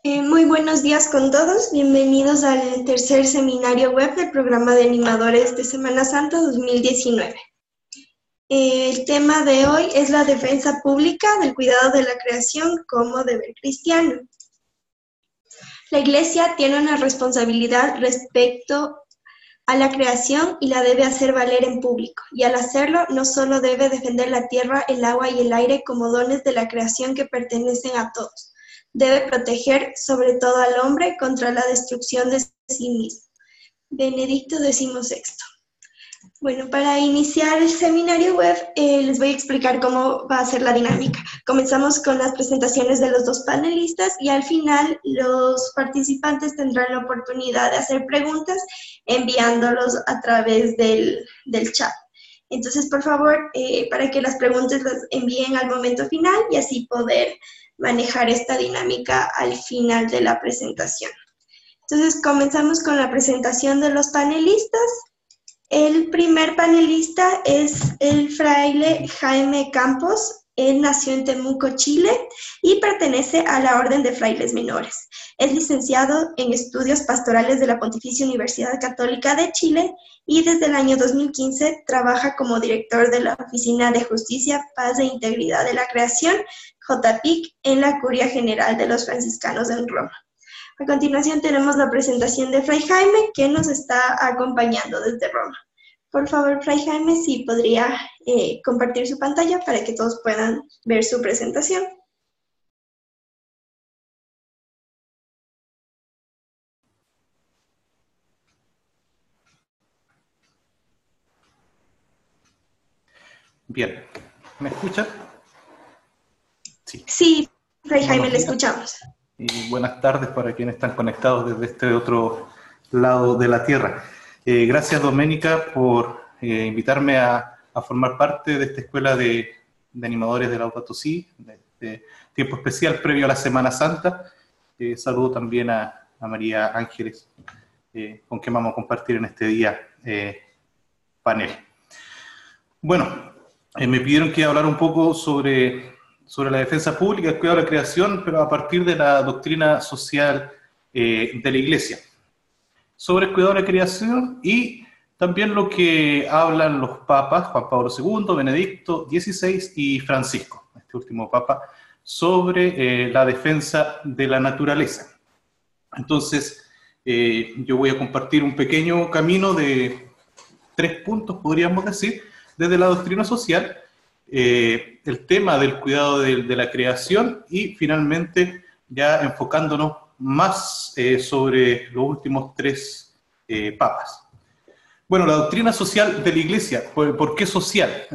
Muy buenos días con todos, bienvenidos al tercer seminario web del programa de animadores de Semana Santa 2019. El tema de hoy es la defensa pública del cuidado de la creación como deber cristiano. La Iglesia tiene una responsabilidad respecto a la creación y la debe hacer valer en público, y al hacerlo no solo debe defender la tierra, el agua y el aire como dones de la creación que pertenecen a todos, debe proteger sobre todo al hombre contra la destrucción de sí mismo. Benedicto XVI. Bueno, para iniciar el seminario web les voy a explicar cómo va a ser la dinámica. Comenzamos con las presentaciones de los dos panelistas y al final los participantes tendrán la oportunidad de hacer preguntas enviándolos a través del chat. Entonces, por favor, para que las preguntas las envíen al momento final y así poder manejar esta dinámica al final de la presentación. Entonces, comenzamos con la presentación de los panelistas. El primer panelista es el fraile Jaime Campos. Él nació en Temuco, Chile, y pertenece a la Orden de Frailes Menores. Es licenciado en Estudios Pastorales de la Pontificia Universidad Católica de Chile y desde el año 2015 trabaja como director de la Oficina de Justicia, Paz e Integridad de la Creación, JPIC, en la Curia General de los Franciscanos en Roma. A continuación tenemos la presentación de Fray Jaime, que nos está acompañando desde Roma. Por favor, Fray Jaime, si podría compartir su pantalla para que todos puedan ver su presentación. Bien, ¿me escuchan? Sí. Sí, Fray Jaime, le escuchamos. Y buenas tardes para quienes están conectados desde este otro lado de la Tierra. Gracias, Doménica, por invitarme a formar parte de esta escuela de animadores de Laudato Si, de tiempo especial previo a la Semana Santa. Saludo también a María Ángeles, con quien vamos a compartir en este día panel. Bueno, me pidieron que hablara un poco sobre la defensa pública, el cuidado de la creación, pero a partir de la doctrina social de la Iglesia. Sobre el cuidado de la creación y también lo que hablan los papas, Juan Pablo II, Benedicto XVI y Francisco, este último papa, sobre la defensa de la naturaleza. Entonces, yo voy a compartir un pequeño camino de 3 puntos, podríamos decir, desde la doctrina social, el tema del cuidado de la creación y finalmente ya enfocándonos más sobre los últimos 3 papas. Bueno, la doctrina social de la Iglesia, ¿por qué social?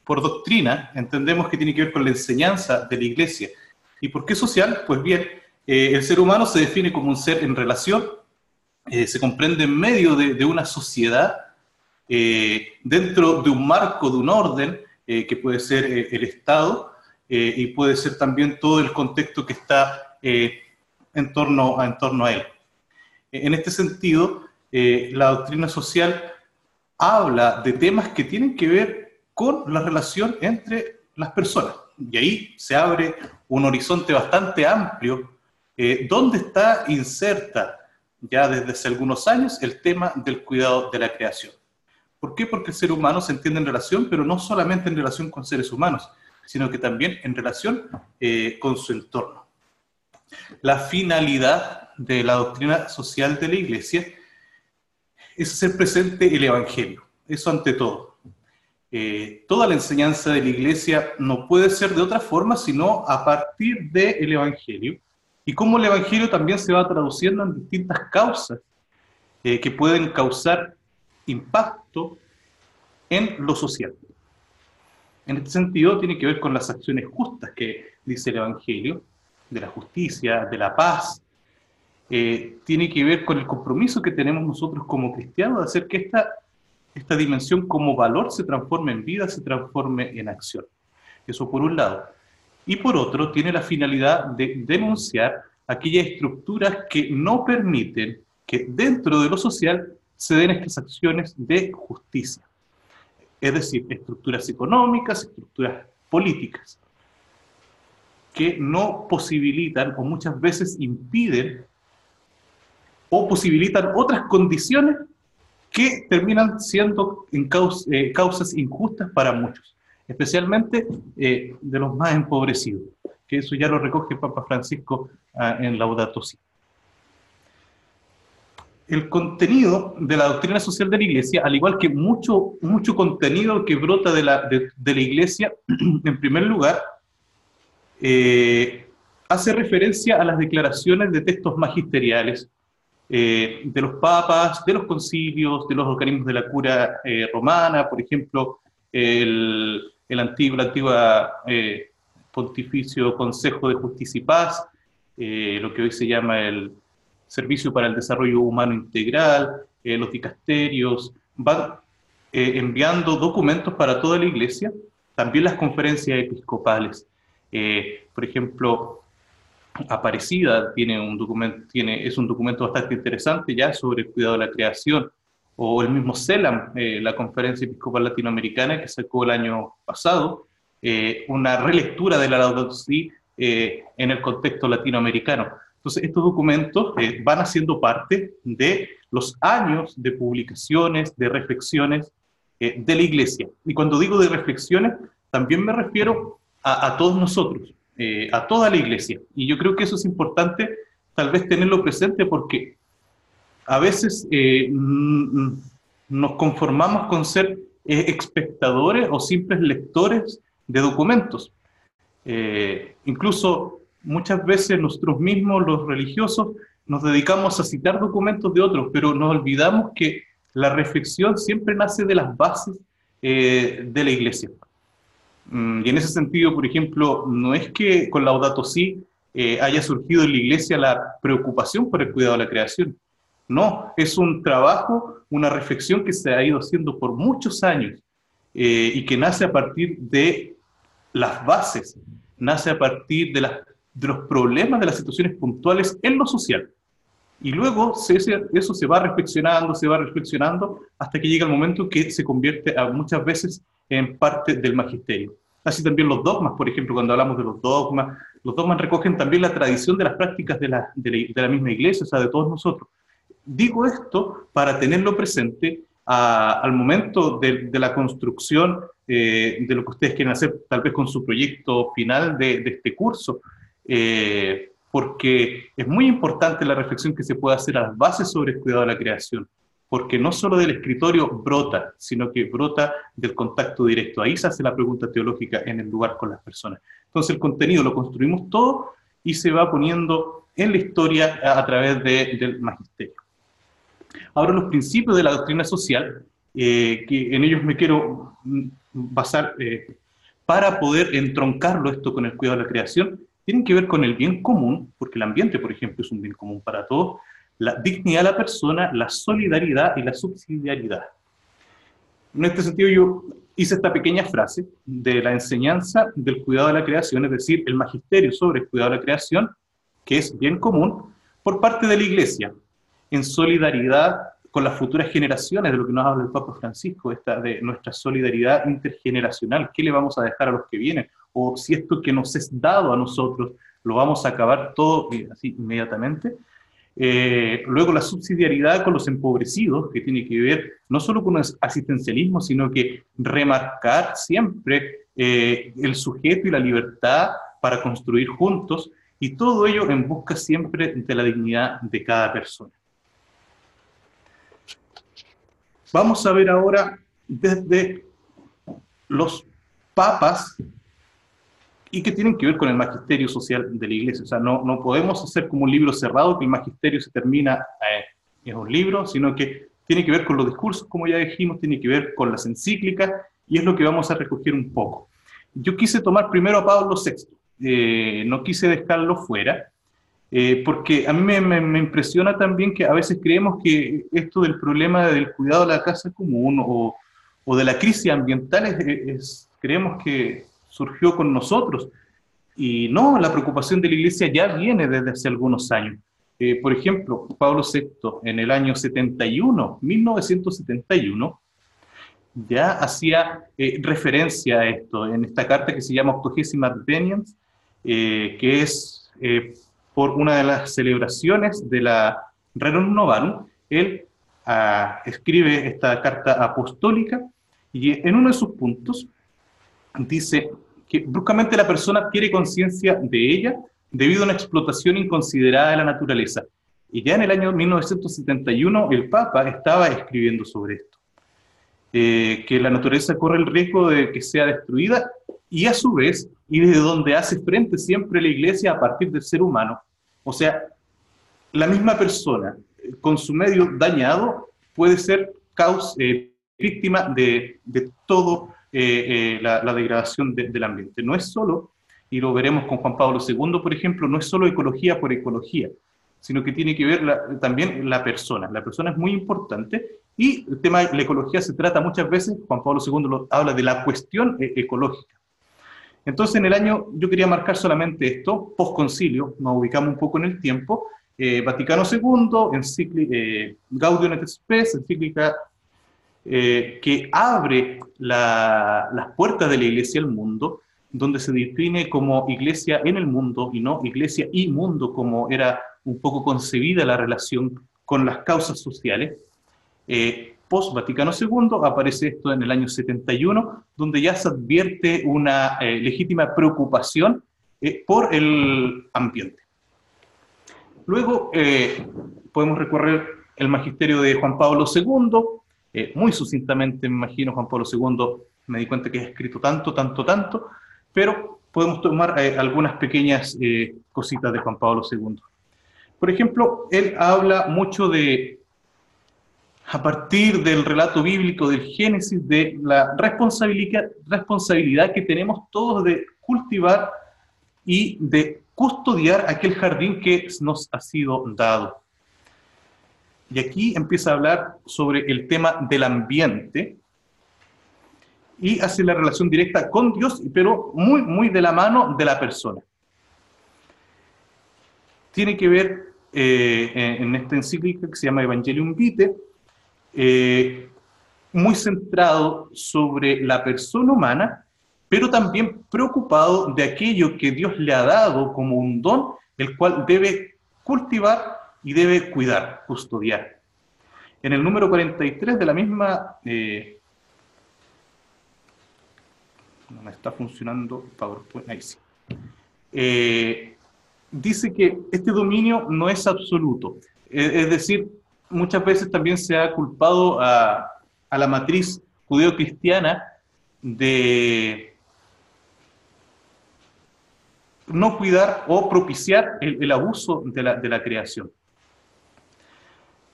Por doctrina entendemos que tiene que ver con la enseñanza de la Iglesia. ¿Y por qué social? Pues bien, el ser humano se define como un ser en relación, se comprende en medio de una sociedad, dentro de un marco, de un orden, que puede ser el Estado, y puede ser también todo el contexto que está en torno a él. En este sentido, la doctrina social habla de temas que tienen que ver con la relación entre las personas, y ahí se abre un horizonte bastante amplio, donde está inserta ya desde hace algunos años el tema del cuidado de la creación. ¿Por qué? Porque el ser humano se entiende en relación, pero no solamente en relación con seres humanos, sino que también en relación con su entorno. La finalidad de la doctrina social de la Iglesia es hacer presente el Evangelio, eso ante todo. Toda la enseñanza de la Iglesia no puede ser de otra forma sino a partir del Evangelio, y cómo el Evangelio también se va traduciendo en distintas causas que pueden causar impacto en lo social. En este sentido, tiene que ver con las acciones justas que dice el Evangelio, de la justicia, de la paz. Tiene que ver con el compromiso que tenemos nosotros como cristianos de hacer que esta dimensión como valor se transforme en vida, se transforme en acción. Eso por un lado. Y por otro, tiene la finalidad de denunciar aquellas estructuras que no permiten que dentro de lo social se den estas acciones de justicia. Es decir, estructuras económicas, estructuras políticas. que no posibilitan o muchas veces impiden o posibilitan otras condiciones que terminan siendo causas injustas para muchos, especialmente de los más empobrecidos, que eso ya lo recoge el Papa Francisco en Laudato Si. El contenido de la doctrina social de la Iglesia, al igual que mucho contenido que brota de la Iglesia, en primer lugar, hace referencia a las declaraciones de textos magisteriales de los papas, de los concilios, de los organismos de la cura romana, por ejemplo, la antigua Pontificio Consejo de Justicia y Paz, lo que hoy se llama el Servicio para el Desarrollo Humano Integral, los dicasterios, van enviando documentos para toda la Iglesia, también las conferencias episcopales. Por ejemplo, Aparecida es un documento bastante interesante ya sobre el cuidado de la creación, o el mismo CELAM, la Conferencia Episcopal Latinoamericana, que sacó el año pasado, una relectura de la Laudato Si en el contexto latinoamericano. Entonces, estos documentos van haciendo parte de los años de publicaciones, de reflexiones de la Iglesia. Y cuando digo de reflexiones, también me refiero a todos nosotros, a toda la Iglesia. Y yo creo que eso es importante tal vez tenerlo presente, porque a veces nos conformamos con ser espectadores o simples lectores de documentos. Incluso muchas veces nosotros mismos, los religiosos, nos dedicamos a citar documentos de otros, pero nos olvidamos que la reflexión siempre nace de las bases de la Iglesia. Y en ese sentido, por ejemplo, no es que con Laudato Si haya surgido en la Iglesia la preocupación por el cuidado de la creación. No, es un trabajo, una reflexión que se ha ido haciendo por muchos años y que nace a partir de las bases, nace a partir de los problemas, de las situaciones puntuales en lo social. Y luego eso se va reflexionando hasta que llega el momento que se convierte muchas veces en parte del magisterio. Así también los dogmas, por ejemplo, cuando hablamos de los dogmas recogen también la tradición de las prácticas de la misma Iglesia, o sea, de todos nosotros. Digo esto para tenerlo presente al momento de la construcción de lo que ustedes quieren hacer, tal vez con su proyecto final de este curso, porque es muy importante la reflexión que se puede hacer a las bases sobre el cuidado de la creación, porque no solo del escritorio brota, sino que brota del contacto directo. Ahí se hace la pregunta teológica en el lugar con las personas. Entonces el contenido lo construimos todo y se va poniendo en la historia a través del magisterio. Ahora, los principios de la doctrina social, que en ellos me quiero basar para poder entroncarlo esto con el cuidado de la creación, tienen que ver con el bien común, porque el ambiente, por ejemplo, es un bien común para todos, la dignidad de la persona, la solidaridad y la subsidiariedad. En este sentido, yo hice esta pequeña frase de la enseñanza del cuidado de la creación, es decir, el magisterio sobre el cuidado de la creación, que es bien común, por parte de la Iglesia, en solidaridad con las futuras generaciones, de lo que nos habla el Papa Francisco, de nuestra solidaridad intergeneracional. ¿Qué le vamos a dejar a los que vienen? O si esto que nos es dado a nosotros lo vamos a acabar todo así inmediatamente. Luego la subsidiariedad con los empobrecidos, que tiene que ver no solo con el asistencialismo, sino que remarcar siempre el sujeto y la libertad para construir juntos, y todo ello en busca siempre de la dignidad de cada persona. Vamos a ver ahora desde los papas y que tienen que ver con el magisterio social de la Iglesia. O sea, no podemos hacer como un libro cerrado, que el magisterio se termina, es un libro, sino que tiene que ver con los discursos, como ya dijimos, tiene que ver con las encíclicas, y es lo que vamos a recoger un poco. Yo quise tomar primero a Pablo VI, no quise dejarlo fuera, porque a mí me impresiona también que a veces creemos que esto del problema del cuidado de la casa común o de la crisis ambiental creemos que surgió con nosotros, y no, la preocupación de la Iglesia ya viene desde hace algunos años. Por ejemplo, Pablo VI en el año 1971, ya hacía referencia a esto en esta carta que se llama Octogésima Adveniens, que es por una de las celebraciones de la Rerum Novarum. Él escribe esta carta apostólica y en uno de sus puntos dice que bruscamente la persona adquiere conciencia de ella debido a una explotación inconsiderada de la naturaleza. Y ya en el año 1971 el Papa estaba escribiendo sobre esto, que la naturaleza corre el riesgo de que sea destruida y a su vez, y desde donde hace frente siempre la Iglesia a partir del ser humano. O sea, la misma persona con su medio dañado puede ser víctima de todo la degradación del ambiente. No es solo, y lo veremos con Juan Pablo II, por ejemplo, no es solo ecología por ecología, sino que tiene que ver también la persona. La persona es muy importante y el tema de la ecología se trata muchas veces, Juan Pablo II habla de la cuestión ecológica. Entonces, en el año, yo quería marcar solamente esto, post-concilio, nos ubicamos un poco en el tiempo, Vaticano II, Gaudium et Spes, encíclica que abre las puertas de la Iglesia al mundo, donde se define como iglesia en el mundo y no iglesia y mundo, como era un poco concebida la relación con las causas sociales. Post-Vaticano II aparece esto en el año 71, donde ya se advierte una legítima preocupación por el ambiente. Luego podemos recorrer el magisterio de Juan Pablo II, muy sucintamente, me imagino. Juan Pablo II, me di cuenta que ha escrito tanto, pero podemos tomar algunas pequeñas cositas de Juan Pablo II. Por ejemplo, él habla mucho a partir del relato bíblico del Génesis, de la responsabilidad que tenemos todos de cultivar y de custodiar aquel jardín que nos ha sido dado. Y aquí empieza a hablar sobre el tema del ambiente y hace la relación directa con Dios, pero muy de la mano de la persona. Tiene que ver en esta encíclica que se llama Evangelium Vitae, muy centrado sobre la persona humana, pero también preocupado de aquello que Dios le ha dado como un don, el cual debe cultivar y debe cuidar, custodiar. En el número 43 de la misma... no me está funcionando PowerPoint, ahí sí. Dice que este dominio no es absoluto. Es decir, muchas veces también se ha culpado a la matriz judeo-cristiana de no cuidar o propiciar el abuso de la creación,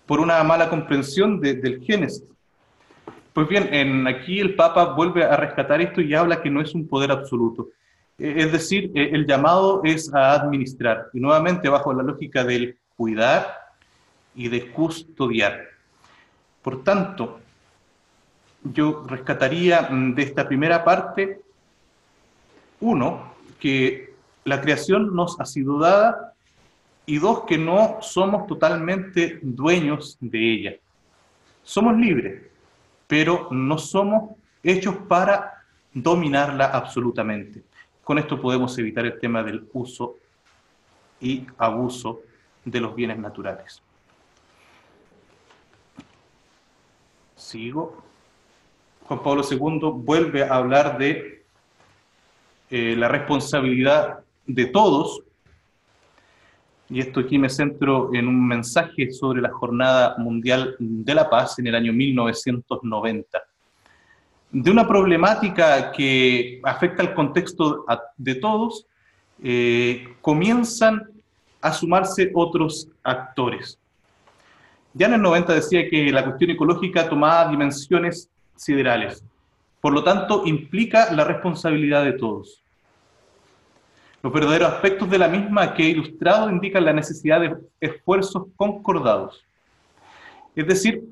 por una mala comprensión del Génesis. Pues bien, aquí el Papa vuelve a rescatar esto y habla que no es un poder absoluto. Es decir, el llamado es a administrar, y nuevamente bajo la lógica del cuidar y de custodiar. Por tanto, yo rescataría de esta primera parte, uno, que la creación nos ha sido dada, y dos, que no somos totalmente dueños de ella. Somos libres, pero no somos hechos para dominarla absolutamente. Con esto podemos evitar el tema del uso y abuso de los bienes naturales. Sigo. Juan Pablo II vuelve a hablar de la responsabilidad de todos, y esto aquí me centro en un mensaje sobre la Jornada Mundial de la Paz en el año 1990, de una problemática que afecta al contexto de todos. Comienzan a sumarse otros actores. Ya en el 90 decía que la cuestión ecológica tomaba dimensiones siderales, por lo tanto implica la responsabilidad de todos. Los verdaderos aspectos de la misma que he ilustrado indican la necesidad de esfuerzos concordados. Es decir,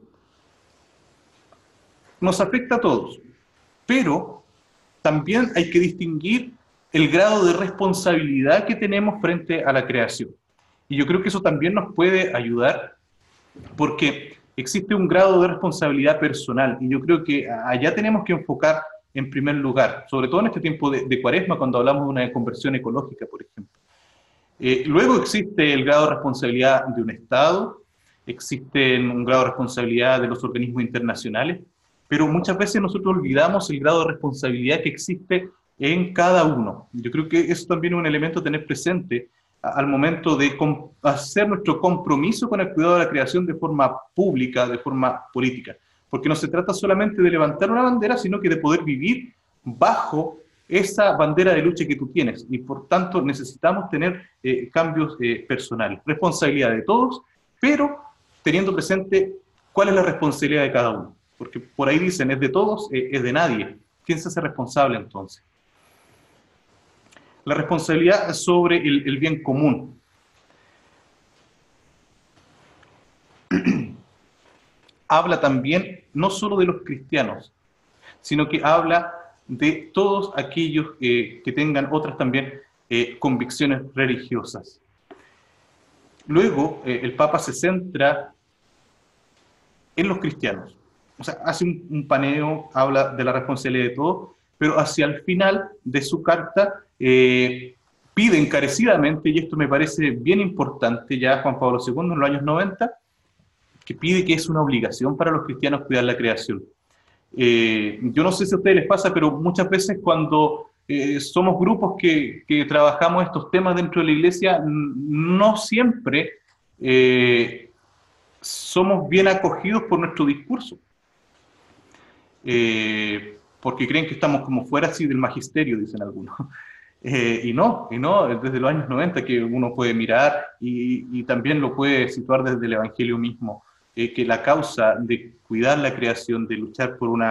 nos afecta a todos, pero también hay que distinguir el grado de responsabilidad que tenemos frente a la creación. Y yo creo que eso también nos puede ayudar, porque existe un grado de responsabilidad personal, y yo creo que allá tenemos que enfocar en primer lugar, sobre todo en este tiempo de Cuaresma, cuando hablamos de una conversión ecológica, por ejemplo. Luego existe el grado de responsabilidad de un Estado, existe un grado de responsabilidad de los organismos internacionales, pero muchas veces nosotros olvidamos el grado de responsabilidad que existe en cada uno. Yo creo que eso también es un elemento a tener presente al momento de hacer nuestro compromiso con el cuidado de la creación de forma pública, de forma política. Porque no se trata solamente de levantar una bandera, sino que de poder vivir bajo esa bandera de lucha que tú tienes. Y por tanto necesitamos tener cambios personales, responsabilidad de todos, pero teniendo presente cuál es la responsabilidad de cada uno. Porque por ahí dicen, es de todos, es de nadie. ¿Quién se hace responsable entonces? La responsabilidad sobre el bien común. Habla también no solo de los cristianos, sino que habla de todos aquellos que tengan otras también convicciones religiosas. Luego, el Papa se centra en los cristianos. O sea, hace un paneo, habla de la responsabilidad de todos, pero hacia el final de su carta pide encarecidamente, y esto me parece bien importante, ya Juan Pablo II en los años 90, que pide que es una obligación para los cristianos cuidar la creación. Yo no sé si a ustedes les pasa, pero muchas veces cuando somos grupos que trabajamos estos temas dentro de la iglesia, no siempre somos bien acogidos por nuestro discurso. Porque creen que estamos como fuera así del magisterio, dicen algunos. Y no, desde los años 90 que uno puede mirar y también lo puede situar desde el Evangelio mismo, que la causa de cuidar la creación, de luchar por un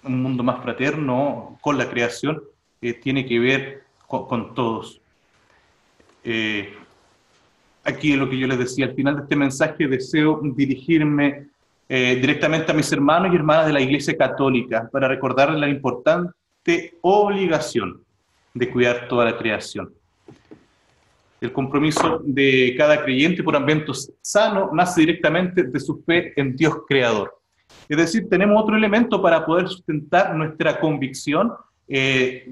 mundo más fraterno con la creación, tiene que ver con todos. Aquí es lo que yo les decía, al final de este mensaje deseo dirigirme directamente a mis hermanos y hermanas de la Iglesia Católica para recordarles la importante obligación de cuidar toda la creación. El compromiso de cada creyente por ambiente sano nace directamente de su fe en Dios Creador. Es decir, tenemos otro elemento para poder sustentar nuestra convicción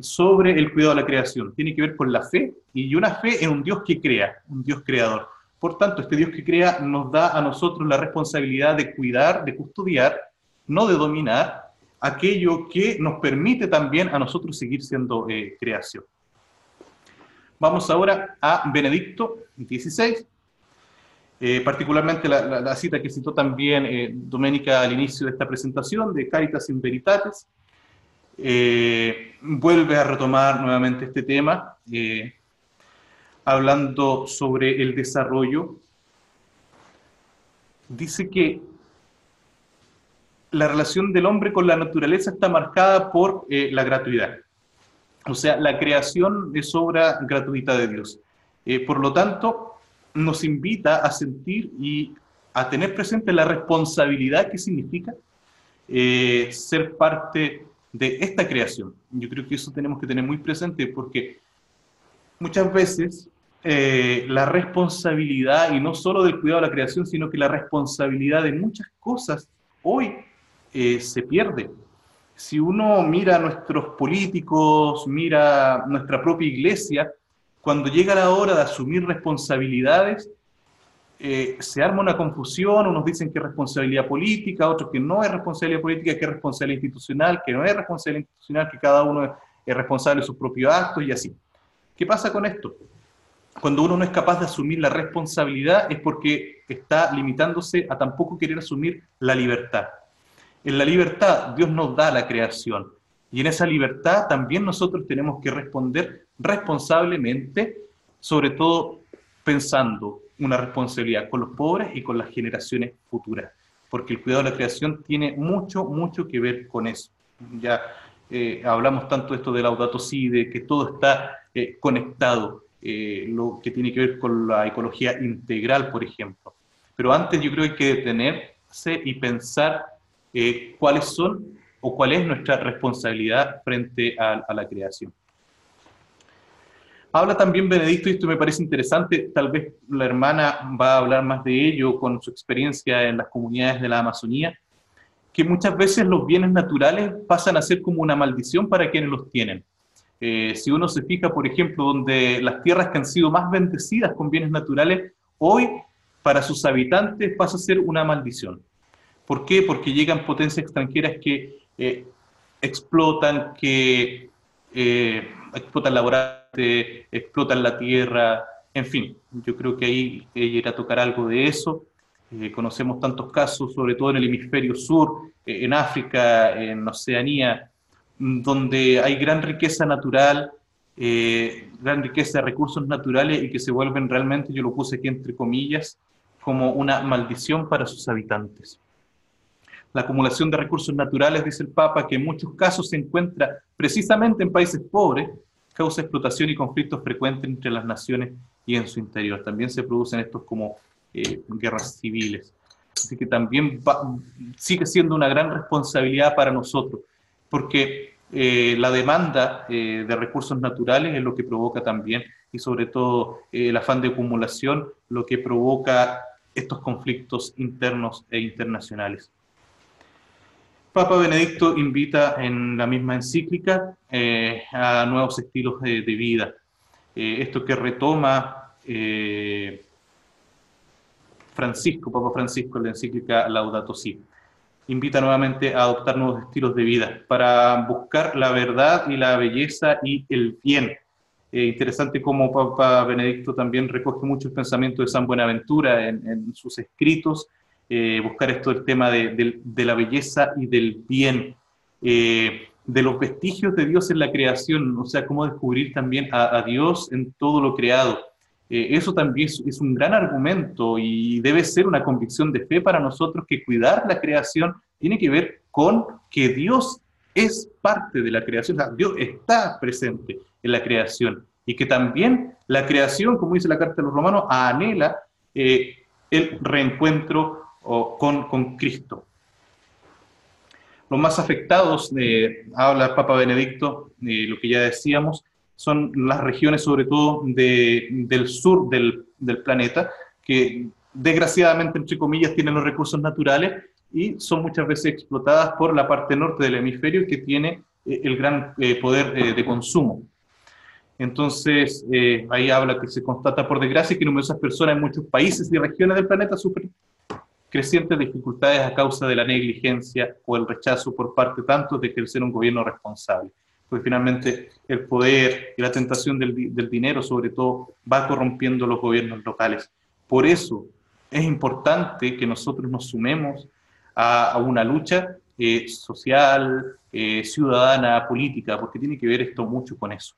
sobre el cuidado de la creación. Tiene que ver con la fe, y una fe en un Dios que crea, un Dios creador. Por tanto, este Dios que crea nos da a nosotros la responsabilidad de cuidar, de custodiar, no de dominar, aquello que nos permite también a nosotros seguir siendo creación. Vamos ahora a Benedicto XVI, particularmente la cita que citó también Doménica al inicio de esta presentación, de Caritas in Veritatis. Vuelve a retomar nuevamente este tema, hablando sobre el desarrollo. Dice que la relación del hombre con la naturaleza está marcada por la gratuidad. O sea, la creación es obra gratuita de Dios. Por lo tanto, nos invita a sentir y a tener presente la responsabilidad que significa ser parte de esta creación. Yo creo que eso tenemos que tener muy presente, porque muchas veces la responsabilidad, y no solo del cuidado de la creación, sino que la responsabilidad de muchas cosas hoy se pierde. Si uno mira a nuestros políticos, mira nuestra propia iglesia, cuando llega la hora de asumir responsabilidades, se arma una confusión. Unos dicen que es responsabilidad política, otros que no es responsabilidad política, que es responsabilidad institucional, que no es responsabilidad institucional, que cada uno es responsable de sus propios actos y así. ¿Qué pasa con esto? Cuando uno no es capaz de asumir la responsabilidad es porque está limitándose a tampoco querer asumir la libertad. En la libertad Dios nos da la creación, y en esa libertad también nosotros tenemos que responder responsablemente, sobre todo pensando una responsabilidad con los pobres y con las generaciones futuras, porque el cuidado de la creación tiene mucho, mucho que ver con eso. Ya hablamos tanto de esto del Laudato Si, de que todo está conectado, lo que tiene que ver con la ecología integral, por ejemplo. Pero antes yo creo que hay que detenerse y pensar cuáles son o cuál es nuestra responsabilidad frente a la creación. Habla también Benedicto, y esto me parece interesante, tal vez la hermana va a hablar más de ello con su experiencia en las comunidades de la Amazonía, que muchas veces los bienes naturales pasan a ser como una maldición para quienes los tienen. Si uno se fija, por ejemplo, donde las tierras que han sido más bendecidas con bienes naturales, hoy para sus habitantes pasa a ser una maldición. ¿Por qué? Porque llegan potencias extranjeras que explotan, que explotan laboralmente, explotan la tierra, en fin, yo creo que ahí irá a tocar algo de eso. Conocemos tantos casos, sobre todo en el hemisferio sur, en África, en Oceanía, donde hay gran riqueza natural, gran riqueza de recursos naturales y que se vuelven realmente, yo lo puse aquí entre comillas, como una maldición para sus habitantes. La acumulación de recursos naturales, dice el Papa, que en muchos casos se encuentra precisamente en países pobres, causa explotación y conflictos frecuentes entre las naciones y en su interior. También se producen estos como guerras civiles. Así que también sigue siendo una gran responsabilidad para nosotros, porque la demanda de recursos naturales es lo que provoca también, y sobre todo el afán de acumulación, lo que provoca estos conflictos internos e internacionales. Papa Benedicto invita en la misma encíclica a nuevos estilos de vida. Esto que retoma Papa Francisco en la encíclica Laudato Si. Invita nuevamente a adoptar nuevos estilos de vida para buscar la verdad y la belleza y el bien. Interesante cómo Papa Benedicto también recoge muchos pensamientos de San Buenaventura en sus escritos, buscar esto del tema de la belleza y del bien, de los vestigios de Dios en la creación, o sea, cómo descubrir también a Dios en todo lo creado. Eso también es un gran argumento y debe ser una convicción de fe para nosotros que cuidar la creación tiene que ver con que Dios es parte de la creación, o sea, Dios está presente en la creación y que también la creación, como dice la Carta de los Romanos, anhela el reencuentro con Cristo. Los más afectados, habla el Papa Benedicto, lo que ya decíamos, son las regiones sobre todo del sur del planeta, que desgraciadamente, entre comillas, tienen los recursos naturales y son muchas veces explotadas por la parte norte del hemisferio que tiene el gran poder de consumo. Entonces, ahí habla que se constata por desgracia que numerosas personas en muchos países y regiones del planeta sufren crecientes dificultades a causa de la negligencia o el rechazo por parte tanto de ejercer un gobierno responsable. Porque finalmente el poder y la tentación del dinero, sobre todo, va corrompiendo los gobiernos locales. Por eso es importante que nosotros nos sumemos a una lucha social, ciudadana, política, porque tiene que ver esto mucho con eso.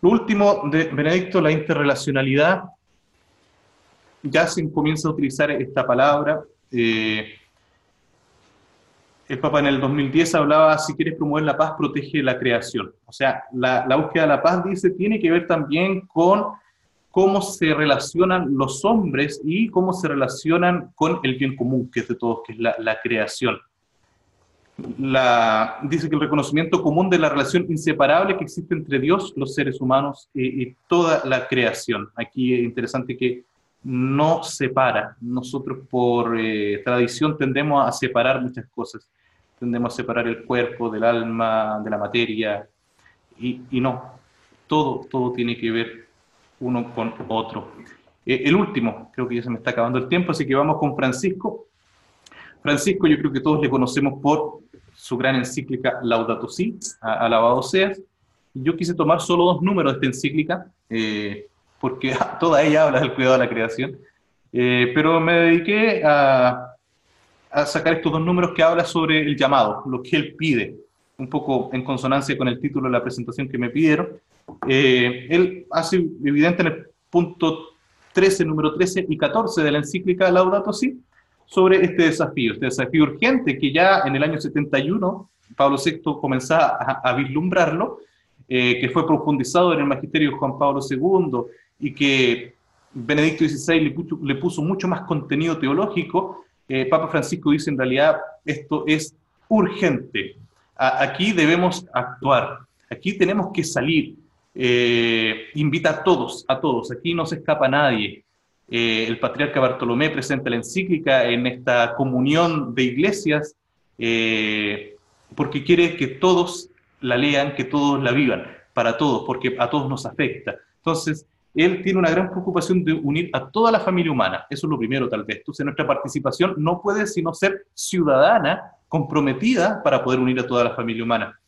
Lo último de Benedicto, la interrelacionalidad. Ya se comienza a utilizar esta palabra. El Papa en el 2010 hablaba, si quieres promover la paz, protege la creación. O sea, la búsqueda de la paz, dice, tiene que ver también con cómo se relacionan los hombres y cómo se relacionan con el bien común, que es de todos, que es la creación. Dice que el reconocimiento común de la relación inseparable que existe entre Dios, los seres humanos y toda la creación. Aquí es interesante que no separa. Nosotros por tradición tendemos a separar muchas cosas. Tendemos a separar el cuerpo del alma, de la materia, y no. Todo tiene que ver uno con otro. El último, creo que ya se me está acabando el tiempo, así que vamos con Francisco. Francisco, yo creo que todos le conocemos por su gran encíclica Laudato Si, alabado seas. Yo quise tomar solo 2 números de esta encíclica, porque toda ella habla del cuidado de la creación, pero me dediqué a sacar estos 2 números que habla sobre el llamado, lo que él pide, un poco en consonancia con el título de la presentación que me pidieron. Él hace evidente en el punto 13, número 13 y 14 de la encíclica Laudato Si, sobre este desafío urgente que ya en el año 71 Pablo VI comenzaba a vislumbrarlo, que fue profundizado en el magisterio de Juan Pablo II y que Benedicto XVI le puso mucho más contenido teológico. Papa Francisco dice, en realidad, esto es urgente. Aquí debemos actuar, aquí tenemos que salir. Invita a todos, aquí no se escapa nadie. El patriarca Bartolomé presenta la encíclica en esta comunión de iglesias, porque quiere que todos la lean, que todos la vivan, para todos, porque a todos nos afecta. Entonces, él tiene una gran preocupación de unir a toda la familia humana. Eso es lo primero, tal vez. Entonces, nuestra participación no puede sino ser ciudadana, comprometida, para poder unir a toda la familia humana.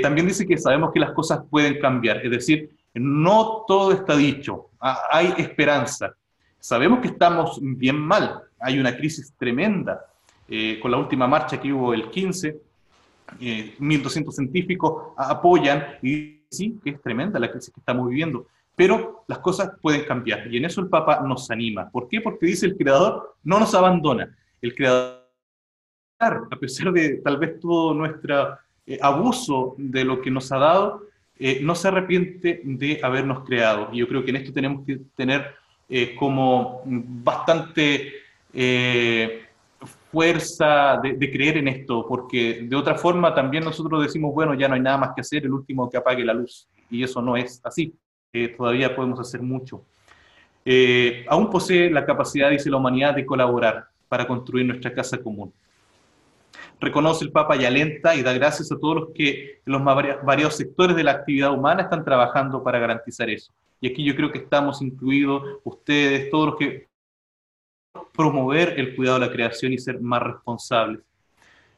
También dice que sabemos que las cosas pueden cambiar, es decir, no todo está dicho, hay esperanza. Sabemos que estamos bien mal, hay una crisis tremenda. Con la última marcha que hubo el 15, 1.200 científicos apoyan y sí, que es tremenda la crisis que estamos viviendo, pero las cosas pueden cambiar y en eso el Papa nos anima. ¿Por qué? Porque dice el Creador no nos abandona. El Creador, a pesar de tal vez todo nuestro abuso de lo que nos ha dado, no se arrepiente de habernos creado. Y yo creo que en esto tenemos que tener como bastante fuerza de creer en esto, porque de otra forma también nosotros decimos, bueno, ya no hay nada más que hacer, el último que apague la luz. Y eso no es así. Todavía podemos hacer mucho. Aún posee la capacidad, dice la humanidad, de colaborar para construir nuestra casa común. Reconoce el Papa y alenta y da gracias a todos los que en los variados sectores de la actividad humana están trabajando para garantizar eso. Y aquí yo creo que estamos incluidos ustedes, todos los que promover el cuidado de la creación y ser más responsables.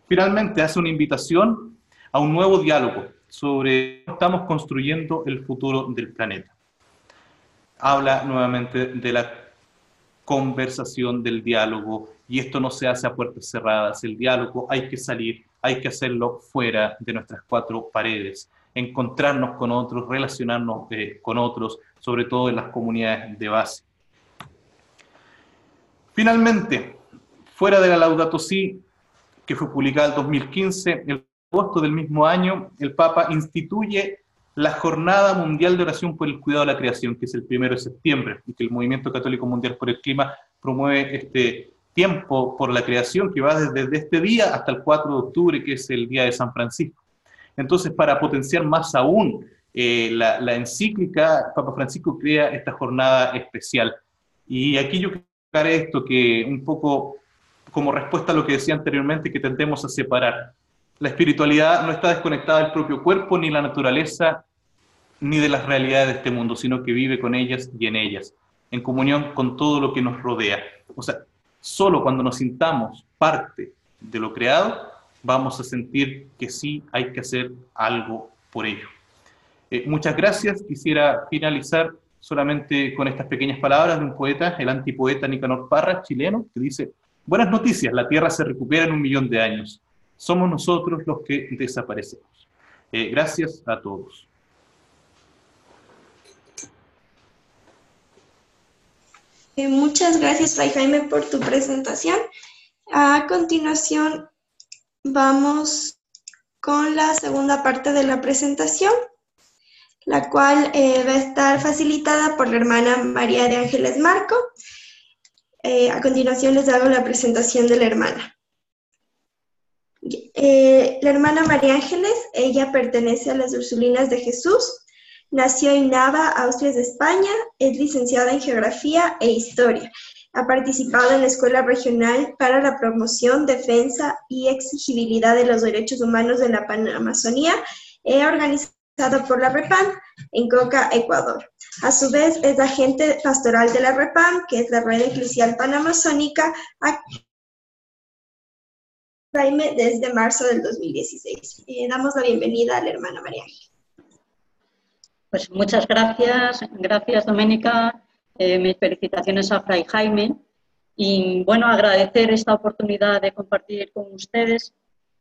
Finalmente hace una invitación a un nuevo diálogo sobre cómo estamos construyendo el futuro del planeta. Habla nuevamente de la conversación, del diálogo, y esto no se hace a puertas cerradas. El diálogo hay que salir, hay que hacerlo fuera de nuestras cuatro paredes, encontrarnos con otros, relacionarnos con otros, sobre todo en las comunidades de base. Finalmente, fuera de la Laudato Si, que fue publicada en 2015, en agosto del mismo año, el Papa instituye la Jornada Mundial de Oración por el Cuidado de la Creación, que es el 1 de septiembre, y que el Movimiento Católico Mundial por el Clima promueve este tiempo por la creación, que va desde este día hasta el 4 de octubre, que es el Día de San Francisco. Entonces, para potenciar más aún la encíclica, Papa Francisco crea esta jornada especial. Y aquí yo quiero esto, que un poco como respuesta a lo que decía anteriormente, que tendemos a separar. La espiritualidad no está desconectada del propio cuerpo, ni la naturaleza, ni de las realidades de este mundo, sino que vive con ellas y en ellas, en comunión con todo lo que nos rodea. O sea, solo cuando nos sintamos parte de lo creado, vamos a sentir que sí hay que hacer algo por ello. Muchas gracias. Quisiera finalizar solamente con estas pequeñas palabras de un poeta, el antipoeta Nicanor Parra, chileno, que dice: buenas noticias, la Tierra se recupera en 1.000.000 de años. Somos nosotros los que desaparecemos. Gracias a todos. Muchas gracias, Fray Jaime, por tu presentación. A continuación, vamos con la segunda parte de la presentación, la cual va a estar facilitada por la hermana María de Ángeles Marco. A continuación les hago la presentación de la hermana. La hermana María Ángeles, ella pertenece a las Ursulinas de Jesús, nació en Nava, Austria de España, es licenciada en Geografía e Historia. Ha participado en la Escuela Regional para la Promoción, Defensa y Exigibilidad de los Derechos Humanos de la Panamazonía, organizado por la REPAM en Coca, Ecuador. A su vez, es agente pastoral de la REPAM, que es la Red Eclesial Panamazónica, Jaime, desde marzo del 2016. Damos la bienvenida a la hermana María Ángeles. Pues muchas gracias, Doménica, mis felicitaciones a Fray Jaime y bueno, agradecer esta oportunidad de compartir con ustedes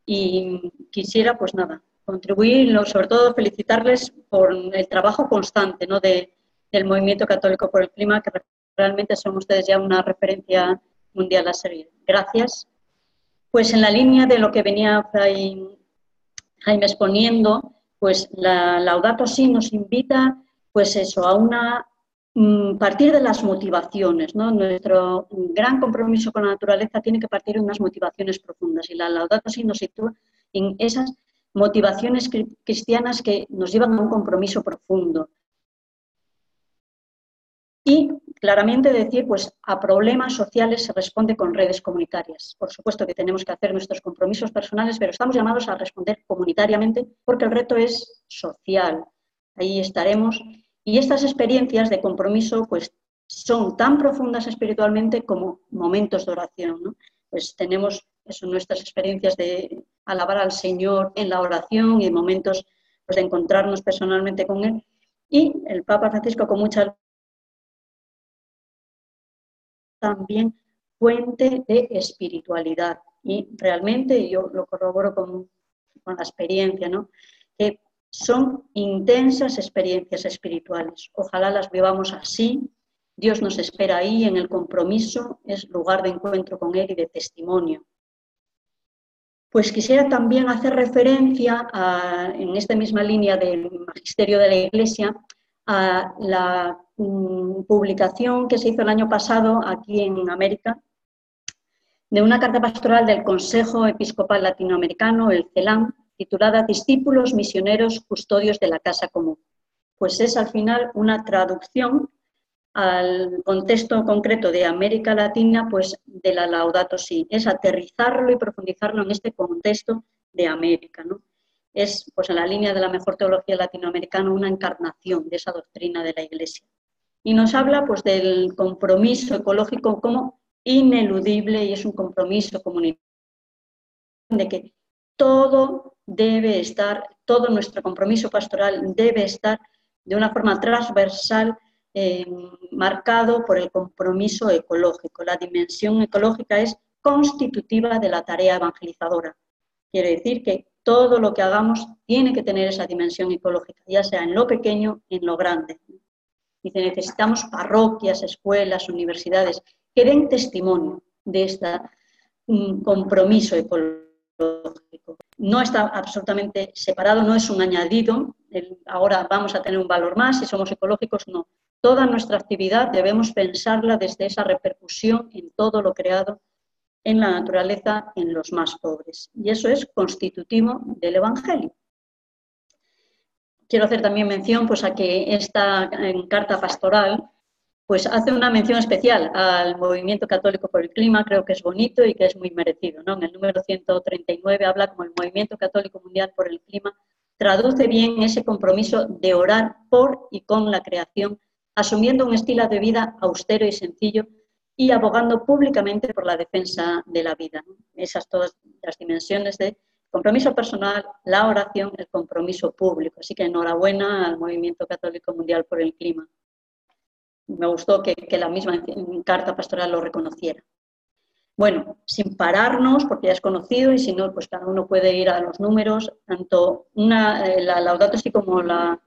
y quisiera pues nada, contribuir, sobre todo felicitarles por el trabajo constante, ¿no?, del Movimiento Católico por el Clima, que realmente son ustedes ya una referencia mundial a seguir. Gracias. Pues en la línea de lo que venía Fray Jaime exponiendo, pues la Laudato Si nos invita, pues eso, a partir de las motivaciones, ¿no? Nuestro gran compromiso con la naturaleza tiene que partir de unas motivaciones profundas y la Laudato Si nos sitúa en esas motivaciones cristianas que nos llevan a un compromiso profundo. Y claramente decir, pues a problemas sociales se responde con redes comunitarias. Por supuesto que tenemos que hacer nuestros compromisos personales, pero estamos llamados a responder comunitariamente porque el reto es social. Ahí estaremos. Y estas experiencias de compromiso pues son tan profundas espiritualmente como momentos de oración, ¿no? Pues tenemos eso, nuestras experiencias de alabar al Señor en la oración y momentos pues, de encontrarnos personalmente con Él. Y el Papa Francisco, con mucha también fuente de espiritualidad. Y realmente yo lo corroboro con la experiencia, ¿no? Que son intensas experiencias espirituales. Ojalá las vivamos así. Dios nos espera ahí en el compromiso, es lugar de encuentro con Él y de testimonio. Pues quisiera también hacer referencia en esta misma línea del magisterio de la Iglesia a la publicación que se hizo el año pasado aquí en América de una carta pastoral del Consejo Episcopal Latinoamericano, el CELAM, titulada Discípulos Misioneros Custodios de la Casa Común. Pues es al final una traducción al contexto concreto de América Latina, pues de la Laudato Si, es aterrizarlo y profundizarlo en este contexto de América, ¿no? Es, pues en la línea de la mejor teología latinoamericana, una encarnación de esa doctrina de la Iglesia. Y nos habla, pues, del compromiso ecológico como ineludible, y es un compromiso comunitario, de que todo debe estar, todo nuestro compromiso pastoral debe estar de una forma transversal, marcado por el compromiso ecológico. La dimensión ecológica es constitutiva de la tarea evangelizadora. Quiere decir que todo lo que hagamos tiene que tener esa dimensión ecológica, ya sea en lo pequeño, en lo grande. Dice, necesitamos parroquias, escuelas, universidades que den testimonio de este compromiso ecológico. No está absolutamente separado, no es un añadido, ahora vamos a tener un valor más si somos ecológicos, no. Toda nuestra actividad debemos pensarla desde esa repercusión en todo lo creado en la naturaleza, en los más pobres. Y eso es constitutivo del Evangelio. Quiero hacer también mención pues, a que esta carta pastoral pues, hace una mención especial al Movimiento Católico por el Clima, creo que es bonito y que es muy merecido, ¿no? En el número 139 habla como el Movimiento Católico Mundial por el Clima, traduce bien ese compromiso de orar por y con la creación, asumiendo un estilo de vida austero y sencillo y abogando públicamente por la defensa de la vida, ¿no? Esas todas las dimensiones de compromiso personal, la oración, el compromiso público. Así que enhorabuena al Movimiento Católico Mundial por el Clima. Me gustó que la misma carta pastoral lo reconociera. Bueno, sin pararnos, porque ya es conocido, y si no, pues cada uno puede ir a los números, tanto la Laudato Si como la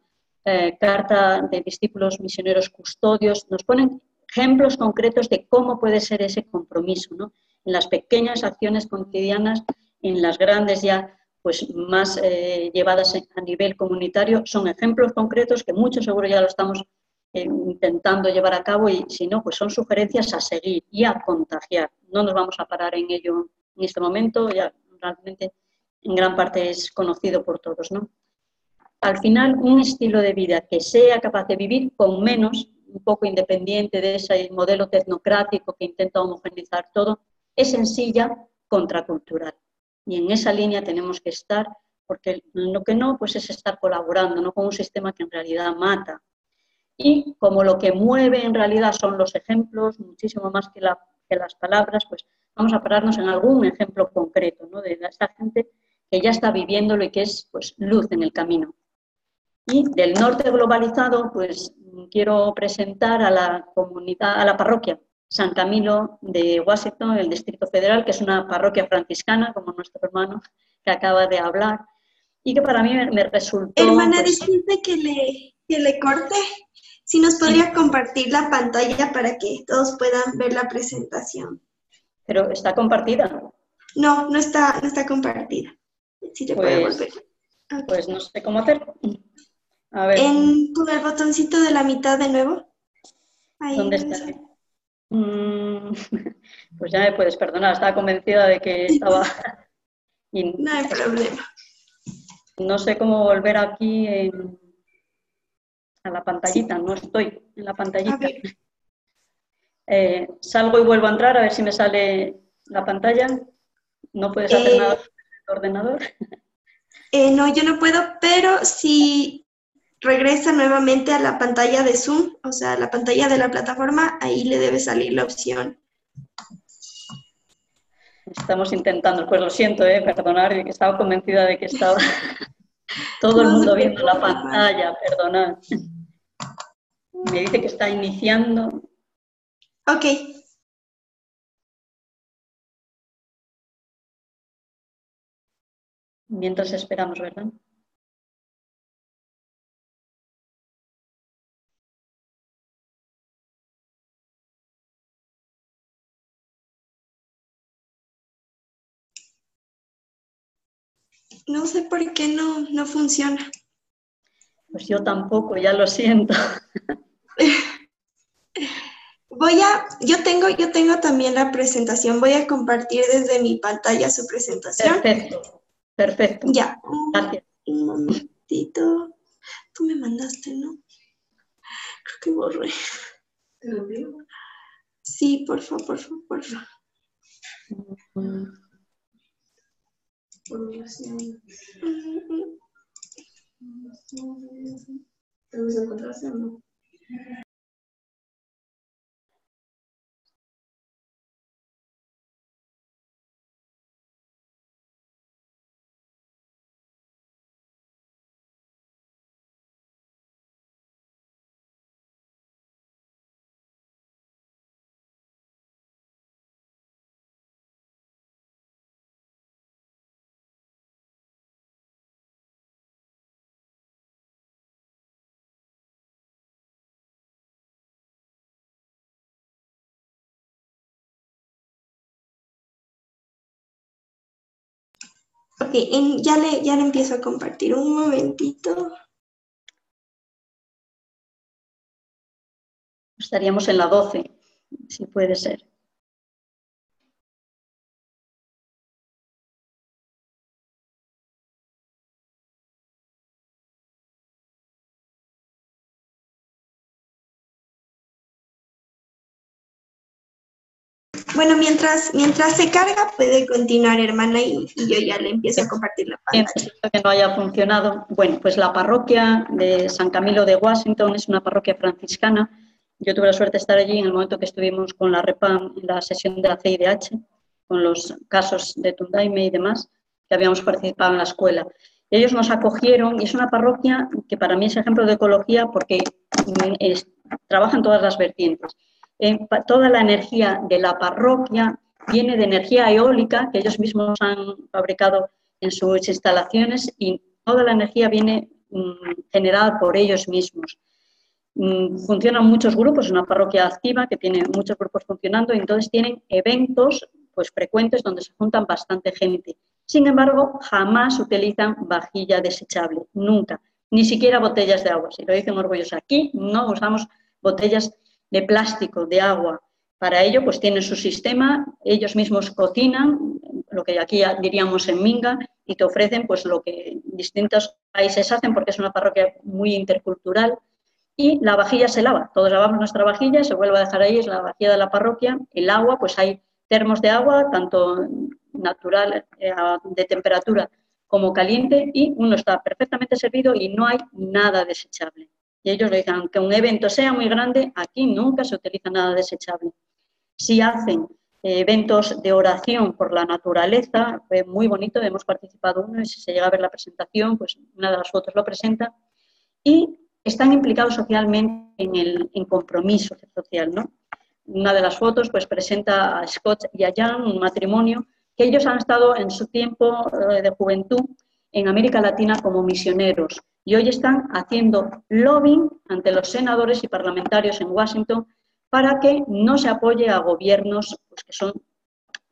carta de discípulos misioneros custodios nos ponen ejemplos concretos de cómo puede ser ese compromiso, ¿no? En las pequeñas acciones cotidianas, en las grandes ya pues más llevadas a nivel comunitario, son ejemplos concretos que muchos seguro ya lo estamos intentando llevar a cabo, y si no, pues son sugerencias a seguir y a contagiar. No nos vamos a parar en ello en este momento, ya realmente en gran parte es conocido por todos, ¿no? Al final, un estilo de vida que sea capaz de vivir con menos, un poco independiente de ese modelo tecnocrático que intenta homogeneizar todo, es en sí ya contracultural. Y en esa línea tenemos que estar, porque lo que no, pues es estar colaborando, no con un sistema que en realidad mata. Y como lo que mueve en realidad son los ejemplos, muchísimo más que las palabras, pues vamos a pararnos en algún ejemplo concreto, ¿no? De esta gente que ya está viviéndolo y que es pues, luz en el camino. Y del norte globalizado, pues quiero presentar a la comunidad, a la parroquia San Camilo de Washington, el Distrito Federal, que es una parroquia franciscana, como nuestro hermano que acaba de hablar, y que para mí me resultó... Hermana, pues, disculpe que le corte. Si nos podría compartir la pantalla para que todos puedan ver la presentación. ¿Pero está compartida? No, no está compartida. Si te puede volver. Okay. Pues no sé cómo hacer. A ver. Con el botoncito de la mitad de nuevo. Ahí. ¿Dónde está? Pues ya me puedes perdonar, estaba convencida de que estaba... No hay problema. No sé cómo volver aquí a la pantallita, sí. No estoy en la pantallita. Salgo y vuelvo a entrar a ver si me sale la pantalla. ¿No puedes hacer nada con el ordenador? No, yo no puedo, pero si regresa nuevamente a la pantalla de Zoom, o sea, a la pantalla de la plataforma, ahí le debe salir la opción. Estamos intentando, pues lo siento, perdonad, que estaba convencida de que estaba todo el mundo viendo la pantalla, perdonad. Me dice que está iniciando. Ok. Mientras esperamos, ¿verdad? No sé por qué no funciona. Pues yo tampoco, ya lo siento. Yo tengo también la presentación. Voy a compartir desde mi pantalla su presentación. Perfecto, perfecto. Ya. Gracias. Un momentito. Tú me mandaste, ¿no? Creo que borré. ¿Te lo envío? Sí, por favor. ¿Te vas a encontrarse o no? Ok, ya le empiezo a compartir. Un momentito. Estaríamos en la 12, si puede ser. Bueno, mientras se carga, puede continuar, hermana, y yo ya le empiezo a compartir la pantalla. Siento que no haya funcionado. Bueno, pues la parroquia de San Camilo de Washington es una parroquia franciscana. Yo tuve la suerte de estar allí en el momento que estuvimos con la REPAM en la sesión de la CIDH, con los casos de Tundaime y demás, que habíamos participado en la escuela. Ellos nos acogieron y es una parroquia que para mí es ejemplo de ecología porque trabajan todas las vertientes. Toda la energía de la parroquia viene de energía eólica que ellos mismos han fabricado en sus instalaciones y toda la energía viene generada por ellos mismos. Funcionan muchos grupos, es una parroquia activa que tiene muchos grupos funcionando y entonces tienen eventos pues, frecuentes donde se juntan bastante gente. Sin embargo, jamás utilizan vajilla desechable, nunca, ni siquiera botellas de agua. Si lo dicen orgullosos, aquí no usamos botellas de plástico, de agua. Para ello, pues tienen su sistema, ellos mismos cocinan, lo que aquí diríamos en minga, y te ofrecen pues lo que distintos países hacen, porque es una parroquia muy intercultural, y la vajilla se lava. Todos lavamos nuestra vajilla, se vuelve a dejar ahí, es la vajilla de la parroquia. El agua, pues hay termos de agua, tanto natural, de temperatura, como caliente, y uno está perfectamente servido y no hay nada desechable. Y ellos le dicen, aunque un evento sea muy grande, aquí nunca se utiliza nada desechable. Si hacen eventos de oración por la naturaleza, fue muy bonito, hemos participado uno y si se llega a ver la presentación, pues una de las fotos lo presenta, y están implicados socialmente en compromiso social, ¿no? Una de las fotos pues presenta a Scott y a Jan, un matrimonio, que ellos han estado en su tiempo de juventud en América Latina como misioneros y hoy están haciendo lobbying ante los senadores y parlamentarios en Washington para que no se apoye a gobiernos pues, que son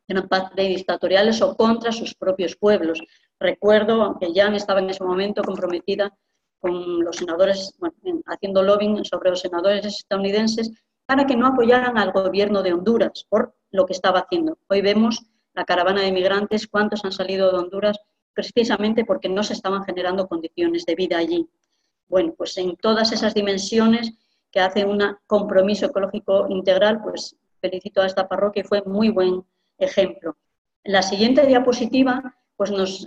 gran parte dictatoriales o contra sus propios pueblos. Recuerdo que Jan estaba en ese momento comprometida con los senadores, bueno, haciendo lobbying sobre los senadores estadounidenses para que no apoyaran al gobierno de Honduras por lo que estaba haciendo. Hoy vemos la caravana de migrantes, cuántos han salido de Honduras precisamente porque no se estaban generando condiciones de vida allí. Bueno, pues en todas esas dimensiones que hacen un compromiso ecológico integral, pues felicito a esta parroquia y fue muy buen ejemplo. La siguiente diapositiva pues nos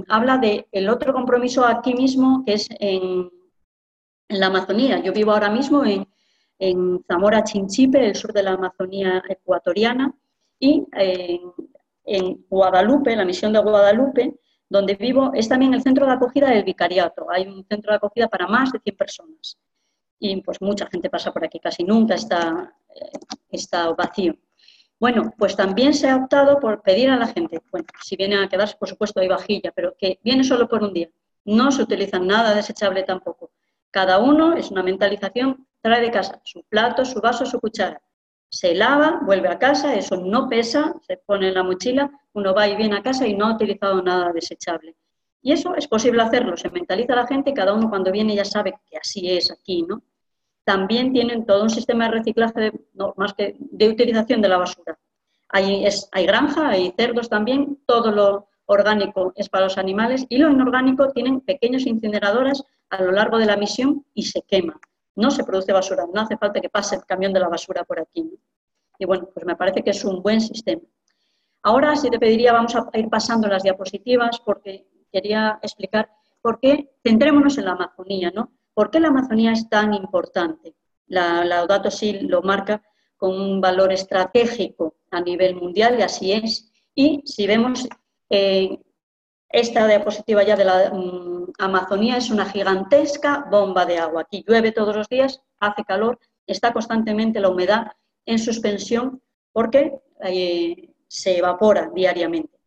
habla del otro compromiso aquí mismo, que es en la Amazonía. Yo vivo ahora mismo en Zamora Chinchipe, el sur de la Amazonía ecuatoriana, y en Guadalupe, la misión de Guadalupe, donde vivo, es también el centro de acogida del vicariato. Hay un centro de acogida para más de 100 personas. Y pues mucha gente pasa por aquí, casi nunca está vacío. Bueno, pues también se ha optado por pedir a la gente, bueno, si vienen a quedarse, por supuesto hay vajilla, pero que viene solo por un día. No se utiliza nada desechable tampoco. Cada uno, es una mentalización, trae de casa su plato, su vaso, su cuchara. Se lava, vuelve a casa, eso no pesa, se pone en la mochila, uno va y viene a casa y no ha utilizado nada desechable. Y eso es posible hacerlo, se mentaliza a la gente y cada uno cuando viene ya sabe que así es aquí, ¿no? También tienen todo un sistema de reciclaje, no, más que de utilización de la basura. Hay granja, hay cerdos también, todo lo orgánico es para los animales y lo inorgánico tienen pequeños incineradoras a lo largo de la misión y se quema. No se produce basura, no hace falta que pase el camión de la basura por aquí, ¿no? Y bueno, pues me parece que es un buen sistema. Ahora, si te pediría, vamos a ir pasando las diapositivas porque quería explicar por qué, centrémonos en la Amazonía, ¿no? ¿Por qué la Amazonía es tan importante? La Laudato Si lo marca con un valor estratégico a nivel mundial y así es. Y si vemos esta diapositiva ya de la Amazonía es una gigantesca bomba de agua. Aquí llueve todos los días, hace calor, está constantemente la humedad en suspensión porque se evapora diariamente.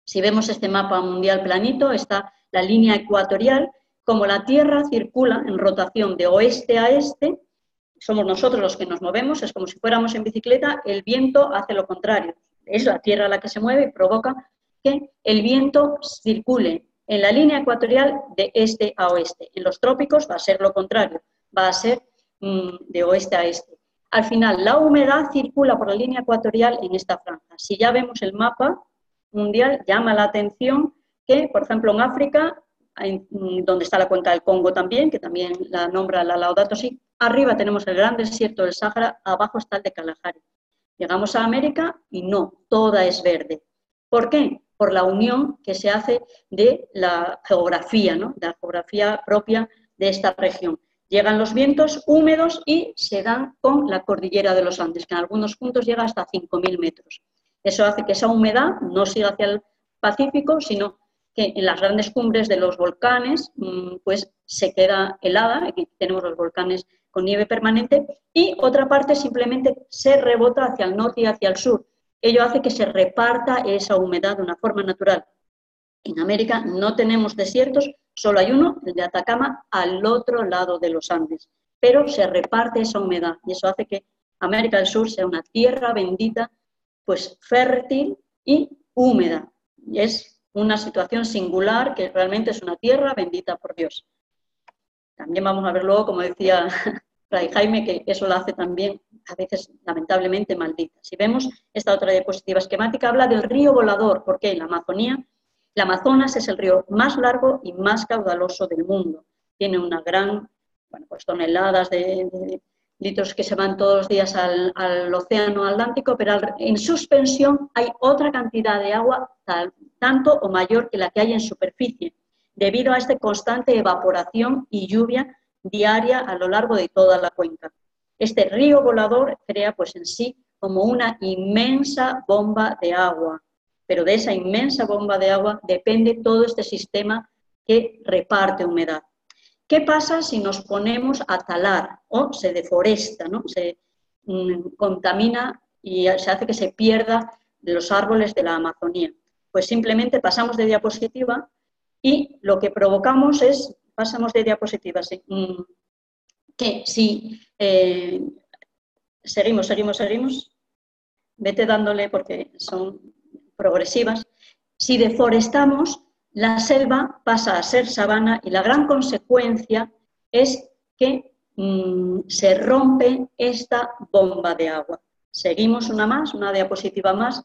Si vemos este mapa mundial planito, está la línea ecuatorial. Como la Tierra circula en rotación de oeste a este, somos nosotros los que nos movemos, es como si fuéramos en bicicleta, el viento hace lo contrario. Es la Tierra la que se mueve y provoca que el viento circule en la línea ecuatorial de este a oeste. En los trópicos va a ser lo contrario, va a ser de oeste a este. Al final, la humedad circula por la línea ecuatorial en esta franja. Si ya vemos el mapa mundial, llama la atención que, por ejemplo, en África, donde está la cuenca del Congo también, que también la nombra la Laudato Si, arriba tenemos el gran desierto del Sáhara, abajo está el de Kalahari. Llegamos a América y no, toda es verde. ¿Por qué? Por la unión que se hace de la geografía, ¿no? La geografía propia de esta región. Llegan los vientos húmedos y se dan con la cordillera de los Andes, que en algunos puntos llega hasta 5.000 metros. Eso hace que esa humedad no siga hacia el Pacífico, sino que en las grandes cumbres de los volcanes pues se queda helada, aquí tenemos los volcanes con nieve permanente, y otra parte simplemente se rebota hacia el norte y hacia el sur. Ello hace que se reparta esa humedad de una forma natural. En América no tenemos desiertos, solo hay uno, el de Atacama, al otro lado de los Andes, pero se reparte esa humedad y eso hace que América del Sur sea una tierra bendita, pues fértil y húmeda. Y es una situación singular que realmente es una tierra bendita por Dios. También vamos a ver luego, como decía Fray Jaime, que eso la hace también a veces lamentablemente maldita. Si vemos esta otra diapositiva esquemática, habla del río volador, porque en la Amazonía, el Amazonas es el río más largo y más caudaloso del mundo. Tiene una gran, bueno, pues toneladas de litros que se van todos los días al océano Atlántico, pero en suspensión hay otra cantidad de agua tanto o mayor que la que hay en superficie, debido a esta constante evaporación y lluvia diaria a lo largo de toda la cuenca. Este río volador crea pues en sí como una inmensa bomba de agua, pero de esa inmensa bomba de agua depende todo este sistema que reparte humedad. ¿Qué pasa si nos ponemos a talar o se deforesta, ¿no? Se contamina y se hace que se pierda los árboles de la Amazonía? Pues simplemente pasamos de diapositiva y lo que provocamos es, pasamos de diapositiva, ¿sí? Que si seguimos, vete dándole porque son progresivas, si deforestamos, la selva pasa a ser sabana y la gran consecuencia es que se rompe esta bomba de agua. Seguimos una diapositiva más.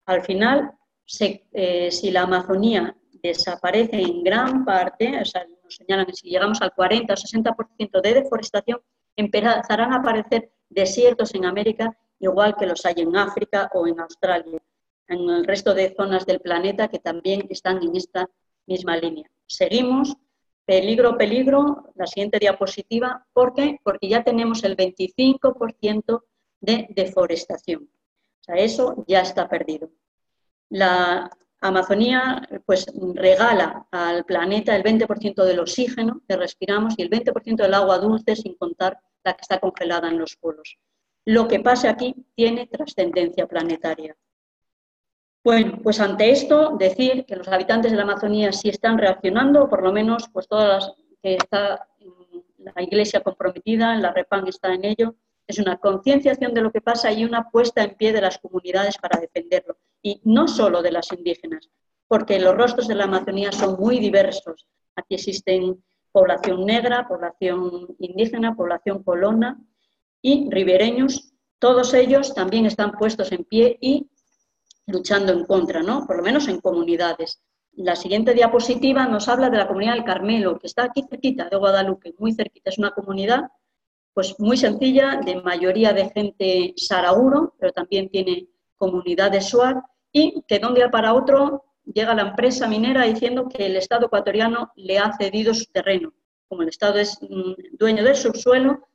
Al final, si la Amazonía desaparece en gran parte, o sea, nos señalan que si llegamos al 40 o 60% de deforestación, empezarán a aparecer desiertos en América igual que los hay en África o en Australia, en el resto de zonas del planeta que también están en esta misma línea. Seguimos, peligro, peligro, la siguiente diapositiva. ¿Por qué? Porque ya tenemos el 25% de deforestación. O sea, eso ya está perdido. La Amazonía pues, regala al planeta el 20% del oxígeno que respiramos y el 20% del agua dulce, sin contar la que está congelada en los polos. Lo que pasa aquí tiene trascendencia planetaria. Bueno, pues ante esto, decir que los habitantes de la Amazonía sí están reaccionando, o por lo menos pues todas las que está la Iglesia comprometida, la REPAN está en ello, es una concienciación de lo que pasa y una puesta en pie de las comunidades para defenderlo. Y no solo de las indígenas, porque los rostros de la Amazonía son muy diversos. Aquí existen población negra, población indígena, población colona y ribereños. Todos ellos también están puestos en pie y luchando en contra, ¿no? Por lo menos en comunidades. La siguiente diapositiva nos habla de la comunidad del Carmelo, que está aquí cerquita de Guadalupe, muy cerquita. Es una comunidad pues muy sencilla, de mayoría de gente sarauro, pero también tiene comunidad de Shuar, y que de un día para otro llega la empresa minera diciendo que el Estado ecuatoriano le ha cedido su terreno. Como el Estado es dueño del subsuelo,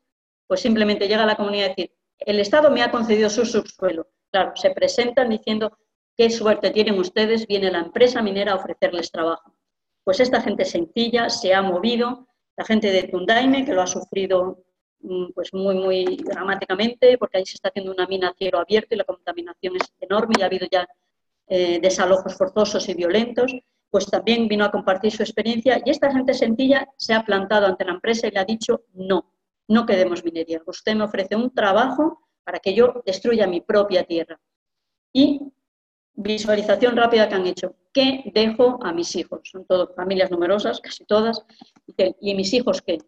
pues simplemente llega a la comunidad a decir, el Estado me ha concedido su subsuelo. Claro, se presentan diciendo, qué suerte tienen ustedes, viene la empresa minera a ofrecerles trabajo. Pues esta gente sencilla se ha movido, la gente de Tundaime, que lo ha sufrido pues muy dramáticamente, porque ahí se está haciendo una mina a cielo abierto y la contaminación es enorme y ha habido ya desalojos forzosos y violentos, pues también vino a compartir su experiencia y esta gente sencilla se ha plantado ante la empresa y le ha dicho, no queremos minería, usted me ofrece un trabajo para que yo destruya mi propia tierra. Y visualización rápida que han hecho, ¿qué dejo a mis hijos? Son todas familias numerosas, casi todas, ¿y mis hijos qué?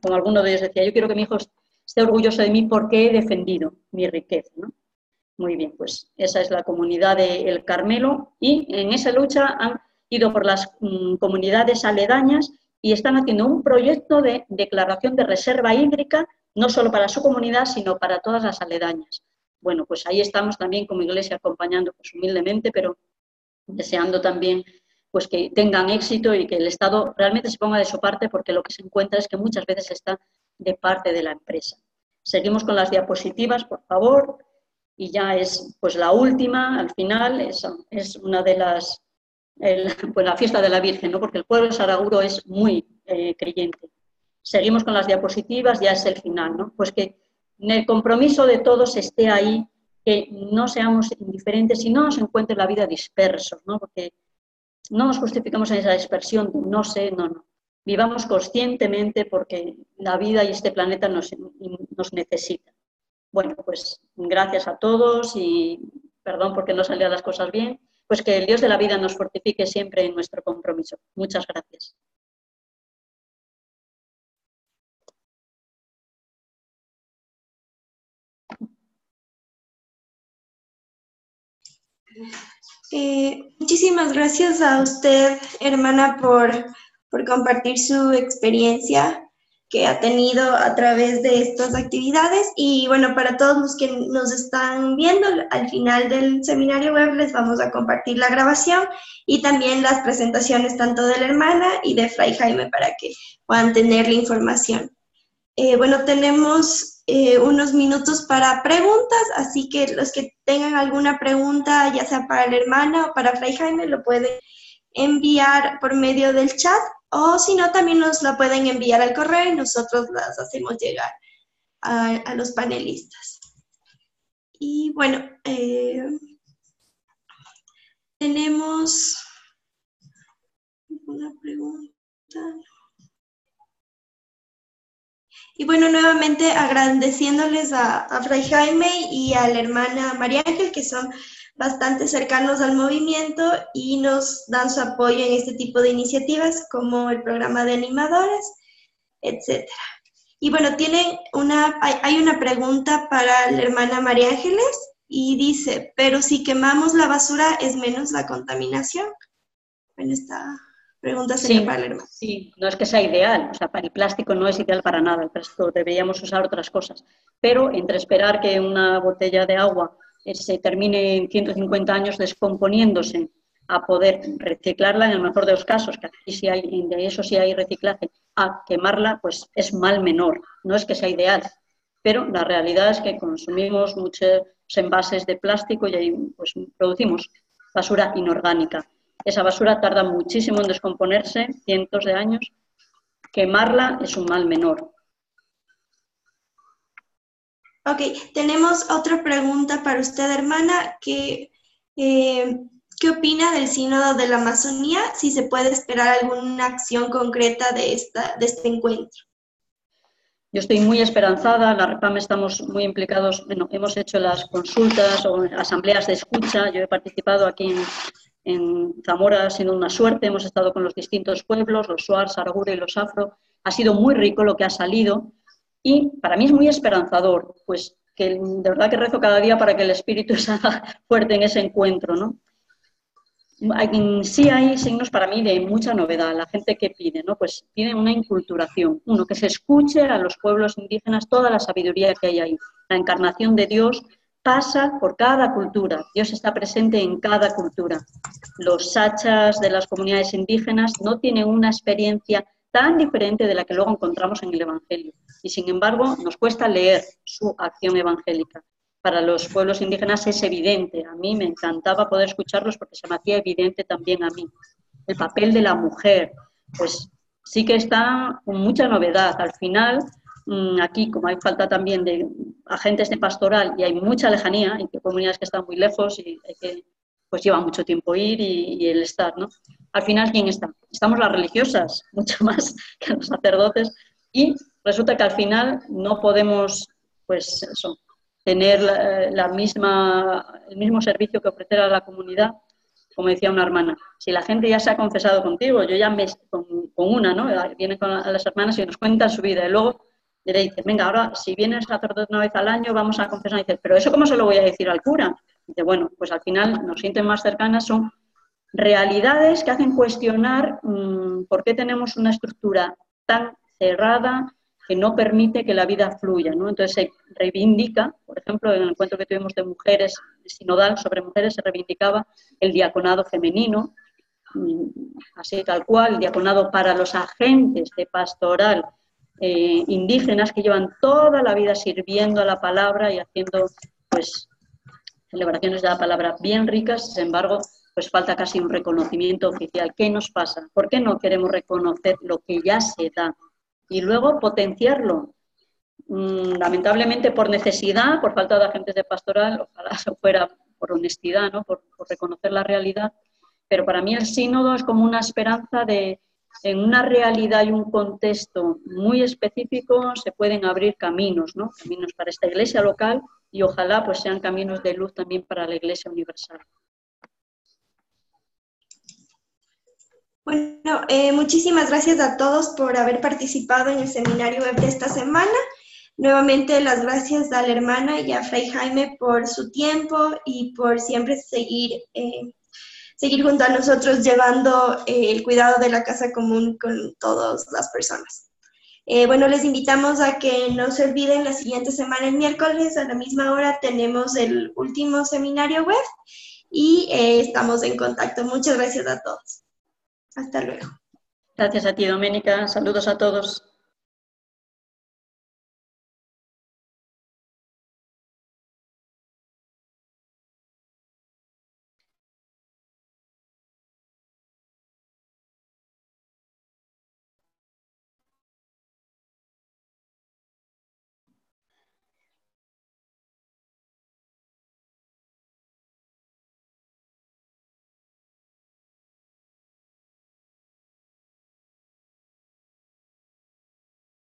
Como alguno de ellos decía, yo quiero que mi hijo esté orgulloso de mí porque he defendido mi riqueza, ¿no? Muy bien, pues esa es la comunidad de El Carmelo y en esa lucha han ido por las comunidades aledañas y están haciendo un proyecto de declaración de reserva hídrica, no solo para su comunidad, sino para todas las aledañas. Bueno, pues ahí estamos también como Iglesia acompañando pues, humildemente, pero deseando también pues, que tengan éxito y que el Estado realmente se ponga de su parte, porque lo que se encuentra es que muchas veces está de parte de la empresa. Seguimos con las diapositivas, por favor, y ya es pues, la última, al final, es una de las, pues, la fiesta de la Virgen, ¿no? Porque el pueblo sarauro es muy creyente. Seguimos con las diapositivas, ya es el final, ¿no? Pues que el compromiso de todos esté ahí, que no seamos indiferentes y no nos encuentre la vida dispersos, ¿no? Porque no nos justificamos en esa dispersión de no sé, no. Vivamos conscientemente porque la vida y este planeta nos necesita. Bueno, pues gracias a todos y perdón porque no salían las cosas bien, pues que el Dios de la vida nos fortifique siempre en nuestro compromiso. Muchas gracias. Muchísimas gracias a usted, hermana, por compartir su experiencia que ha tenido a través de estas actividades. Y bueno, para todos los que nos están viendo, al final del seminario web les vamos a compartir la grabación y también las presentaciones tanto de la hermana y de Fray Jaime para que puedan tener la información. Bueno, tenemos unos minutos para preguntas, así que los que tengan alguna pregunta, ya sea para la hermana o para Fray Jaime, lo pueden enviar por medio del chat, o si no, también nos la pueden enviar al correo y nosotros las hacemos llegar a los panelistas. Y bueno, tenemos una pregunta. Y bueno, nuevamente agradeciéndoles a Fray Jaime y a la hermana María Ángel, que son bastante cercanos al movimiento y nos dan su apoyo en este tipo de iniciativas, como el programa de animadores, etc. Y bueno, hay una pregunta para la hermana María Ángeles, y dice, pero si quemamos la basura, ¿es menos la contaminación? Bueno, está pregunta sería Sí, para la hermana. sí, no es que sea ideal, o sea, para el plástico no es ideal para nada, el plástico deberíamos usar otras cosas, pero entre esperar que una botella de agua se termine en 150 años descomponiéndose a poder reciclarla en el mejor de los casos, que aquí sí hay, de eso sí hay reciclaje, a quemarla, pues es mal menor, no es que sea ideal, pero la realidad es que consumimos muchos envases de plástico y ahí pues producimos basura inorgánica. Esa basura tarda muchísimo en descomponerse, cientos de años. Quemarla es un mal menor. Ok, tenemos otra pregunta para usted, hermana, ¿qué opina del Sínodo de la Amazonía? Si se puede esperar alguna acción concreta de este encuentro. Yo estoy muy esperanzada, la REPAM estamos muy implicados, bueno, hemos hecho las consultas o asambleas de escucha, yo he participado aquí en Zamora, ha sido una suerte, hemos estado con los distintos pueblos, los Shuar, Saragura y los Afro, ha sido muy rico lo que ha salido y para mí es muy esperanzador, pues que de verdad que rezo cada día para que el espíritu se haga fuerte en ese encuentro, ¿no? Sí hay signos para mí de mucha novedad, la gente que pide, ¿no? Pues pide una inculturación, uno, que se escuche a los pueblos indígenas toda la sabiduría que hay ahí. La encarnación de Dios pasa por cada cultura, Dios está presente en cada cultura. Los sachas de las comunidades indígenas no tienen una experiencia tan diferente de la que luego encontramos en el Evangelio y sin embargo nos cuesta leer su acción evangélica. Para los pueblos indígenas es evidente. A mí me encantaba poder escucharlos porque se me hacía evidente también a mí. El papel de la mujer, pues sí que está con mucha novedad. Al final, aquí, como hay falta también de agentes de pastoral y hay mucha lejanía, y que comunidades que están muy lejos y que pues lleva mucho tiempo ir y el estar, ¿no? Al final, ¿quién está? Estamos las religiosas, mucho más que los sacerdotes, y resulta que al final no podemos, pues eso, tener el mismo servicio que ofrecer a la comunidad, como decía una hermana. Si la gente ya se ha confesado contigo, yo ya con una, ¿no? Vienen con las hermanas y nos cuentan su vida, y luego le dicen, venga, ahora si viene el sacerdote una vez al año, vamos a confesar. Y dices, pero ¿eso cómo se lo voy a decir al cura? Y dice, bueno, pues al final nos sienten más cercanas, son realidades que hacen cuestionar por qué tenemos una estructura tan cerrada que no permite que la vida fluya, ¿no? Entonces se reivindica, por ejemplo, en el encuentro que tuvimos de mujeres, sinodal sobre mujeres, se reivindicaba el diaconado femenino, así tal cual, el diaconado para los agentes de pastoral indígenas que llevan toda la vida sirviendo a la palabra y haciendo, pues, celebraciones de la palabra bien ricas, sin embargo, pues falta casi un reconocimiento oficial. ¿Qué nos pasa? ¿Por qué no queremos reconocer lo que ya se da? Y luego potenciarlo. Lamentablemente por necesidad, por falta de agentes de pastoral, ojalá se fuera por honestidad, ¿no? por reconocer la realidad, pero para mí el sínodo es como una esperanza de, en una realidad y un contexto muy específico se pueden abrir caminos, ¿no? Caminos para esta iglesia local y ojalá pues sean caminos de luz también para la iglesia universal. Bueno, muchísimas gracias a todos por haber participado en el seminario web de esta semana. Nuevamente las gracias a la hermana y a Fray Jaime por su tiempo y por siempre seguir junto a nosotros llevando el cuidado de la casa común con todas las personas. Bueno, les invitamos a que no se olviden la siguiente semana, el miércoles, a la misma hora, tenemos el último seminario web y estamos en contacto. Muchas gracias a todos. Hasta luego. Gracias a ti, Doménica. Saludos a todos.